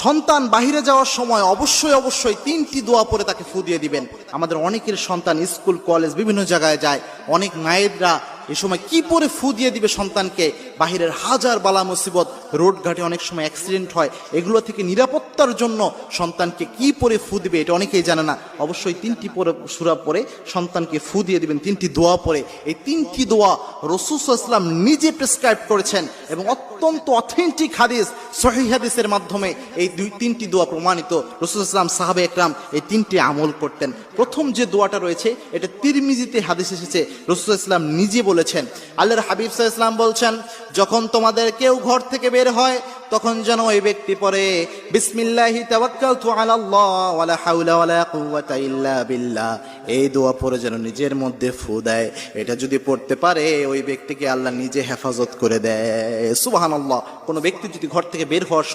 সন্তান বাহিরে যাওয়ার সময় অবশ্যই তিনটি দোয়া পরে তাকে ফু দিয়ে দিবেন। আমাদের অনেকের সন্তান স্কুল কলেজ বিভিন্ন জায়গায় যায়, অনেক মায়েরা এ সময় কি পরে ফু দিয়ে দিবে সন্তানকে? বাহিরের হাজার বালা মুসিবত, রোড ঘাটে অনেক সময় অ্যাক্সিডেন্ট হয়, এগুলো থেকে নিরাপত্তার জন্য সন্তানকে কি পরে ফু দিবে এটা অনেকেই জানে না। অবশ্যই তিনটি পরে সূরা পরে সন্তানকে ফু দিয়ে দিবেন, তিনটি দোয়া পরে। এই তিনটি দোয়া রাসূল সাল্লাল্লাহু আলাইহি ওয়াসাল্লাম নিজে প্রেসক্রাইব করেছেন এবং অত্যন্ত অথেন্টিক হাদিস, সহিহ হাদিসের মাধ্যমে এই তিনটি দোয়া প্রমাণিত। রাসূল সাল্লাল্লাহু আলাইহি ওয়াসাল্লাম, সাহাবা একরাম এই তিনটি আমল করতেন। প্রথম যে দোয়াটা রয়েছে এটা তিরমিজিতে হাদিস এসেছে, রাসূল সাল্লাল্লাহু আলাইহি ওয়াসাল্লাম নিজে বলেছেন। আল্লাহর হাবিব সাল্লাল্লাহু আলাইহি ওয়াসাল্লাম বলছেন, যখন তোমাদের কেউ ঘর থেকে বের হয় তখন যেন ওই ব্যক্তি পড়ে বিসমিল্লাহি তাওয়াক্কালতু আলাল্লাহ ওয়ালা হাওলা ওয়ালা কুওয়াতা ইল্লা বিল্লাহ। এই দোয়া পড়ে যেন নিজের মধ্যে ফু দেয়। এটা যদি পড়তে পারে ওই ব্যক্তিকে আল্লাহ নিজে হেফাজত করে দেয়। সুবহানাল্লাহ। কোনো ব্যক্তি যদি ঘর থেকে বের হওয়ার